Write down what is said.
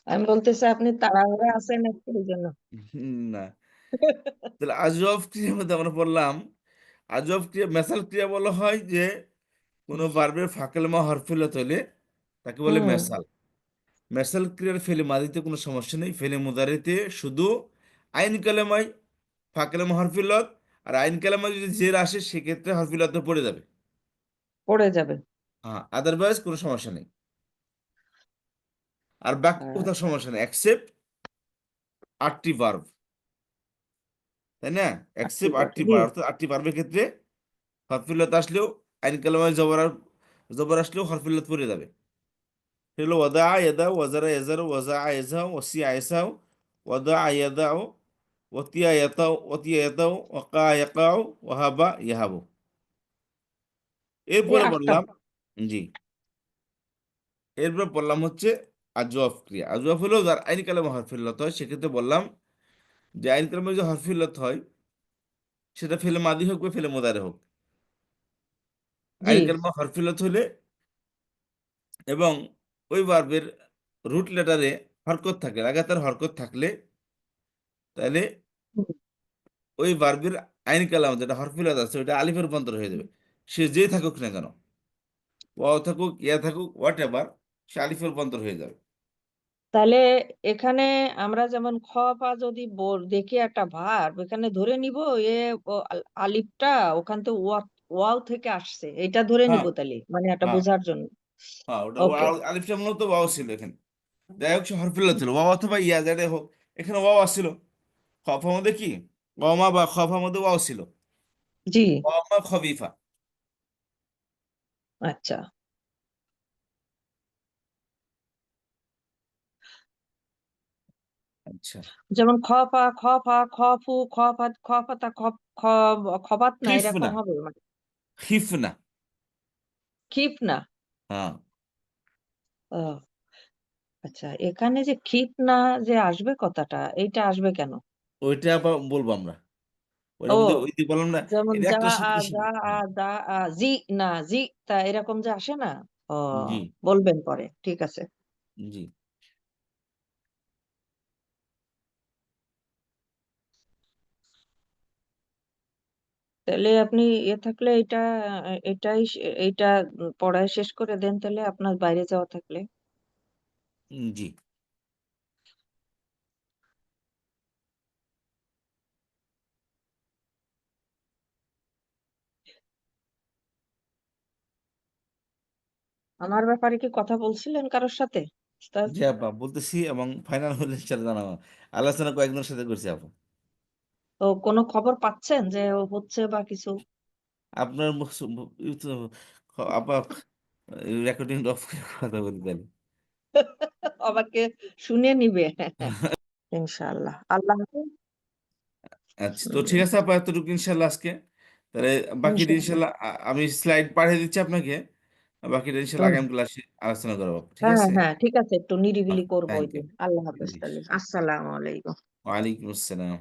আমি বলতেছি আপনি তাড়াহুড়া আছেন একটু এইজন্য। না। তাহলে আজওয়াফ ক্রিয়ার মধ্যে আমরা পড়লাম, আজওয়াফ ক্রিয়া মেসাল ক্রিয়া বলা হয় যে কোনো ভার্বের ফাকেলমা হরফিলত হইলে তাকে বলে হুম, মেসাল। মেসাল ক্রিয়ার ফেলে মাদিতে কোনো সমস্যা নেই, ফেলে মুদারিতে শুধু আইন কালেমায় ফাকেলমা হরফিলত, আর আইন কালেমায় যদি জের আসে সেক্ষেত্রে হরফিলত পড়ে যাবে। পড়ে যাবে। হ্যাঁ, আদারওয়াইজ কোনো সমস্যা নেই। আর বাকি হ্যাঁ, কোথাও সমস্যা নেই অ্যাকসেপ্ট আটটি ভার্ব, তাই না? আটটি অ্যাকসেপ্ট বার আটটি জি, ভার্ব, অর্থাৎ আটটি ভার্বের ক্ষেত্রে হরফিলত আসলেও আইন কালামায় জবর আসলেও হরফিলত পড়ে যাবে। সেটা হলো ওয়াদা ইয়াদা, ওয়াজারা ইয়াজার, ওয়াজা আয়াজাও, ওসি আয়সাও, ওয়াদা ইয়াদাও, ওতিয়া ইয়াতাও, ওতিয়া ইয়াতাও, ওয়াকা ইয়াকাও, ওয়াহাবা ইয়াহাবু। এই এরপরে আটটা। বললাম, জি, এরপরে বললাম হচ্ছে আজওয়াফ ক্রিয়া। আজওয়াফ হলো যার আইন কালামে হরফিলত হয়, সেক্ষেত্রে বললাম যে আইন কালামে যে হরফিলত হয় সেটা ফেলে মাদি হোক বা ফেলে মোদারে হোক, জি, আইন কালামে হরফিলত হলে এবং ওই ভার্বের রুট লেটারে হরকত থাকে, লাগাতার হরকত থাকলে, তাহলে হুম, ওই ভার্বের আইন কালাম যেটা হরফিলত আছে ওইটা আলিফে রূপান্তর হয়ে যাবে। সে যেই থাকুক না কেন, ওয়াও থাকুক ইয়া থাকুক হোয়াট এভার, সে আলিফে রূপান্তর হয়ে যাবে। তাহলে এখানে আমরা যেমন খ পা যদি দেখি একটা ভার্ব এখানে ধরে নিব এ আলিফটা ওখান থেকে ওয়াও থেকে আসছে এটা ধরে হ্যাঁ, নিব তাহলে মানে একটা হ্যাঁ, বোঝার জন্য। হ্যাঁ, ওটা ওকে, ওয়াও, আলিফটা মূলত ওয়াও ছিল এখানে। যাই হোক, সে হরফিলত ছিল ওয়াও অথবা ইয়া যেটাই হোক, এখানে ওয়াও আসছিল। খফার মধ্যে কি ওয়ামা বা খফার মধ্যে ওয়াও ছিল, জি, ওয়ামা খবিফা। আচ্ছা। আচ্ছা, যেমন খ ফু খ পাতা খ খবাত না খিফ এরকম না, হবে মানে খিফ না। ক্ষিপ না। হ্যাঁ, ও, আচ্ছা এখানে যে ক্ষিপ না যে আসবে কথাটা এইটা আসবে কেন? ওইটা আবার বলবো আমরা। ওটার ও, মধ্যে ওই যে বললাম না, যেমন এটা যা একটার আ সাথে যা আ দা আ জি না জি তা এরকম যে আসে না? ও, জি, বলবেন পরে। ঠিক আছে। জি, তাহলে আপনি থাকলে এটা এটাই এইটা পড়ায় শেষ করে দেন তাহলে আপনার বাইরে যাওয়া থাকলে। জি। আমার ব্যাপারে কি কথা বলছিলেন কারোর সাথে? উস্তাদ? জি আপা বলতেছি, এবং ফাইনাল হলে ইনশাআল্লাহ জানাবো। আলোচনা কয়েকজনের সাথে করছি আপা। তো কোনো খবর পাচ্ছেন যে হচ্ছে বা কিছু? আপনার আপা রেকর্ডিং অফ করে কথা বলি তাহলে। আমাকে শুনে নিবে। ইনশাআল্লাহ। আল্লাহ হাফেজ। আচ্ছা, তো ঠিক হুম, আছে আপা, এতটুকু ইনশাল্লাহ আজকে। তাহলে বাকিটা ইনশাআল্লাহ। ইনশাল্লাহ আমি স্লাইড পাঠিয়ে দিচ্ছি আপনাকে। বাকিটা ইনশাল্লাহ হুম। আগামী ক্লাসে আলোচনা করবো, ঠিক হ্যাঁ, আছে? হ্যাঁ, ঠিক আছে। একটু নিরিবিলি করব থ্যাংক ইউ। ওইদিন। আল্লাহ হাফেজ জি, তাহলে। আসসালামু আলাইকুম। ওয়ালাইকুম আসসালাম।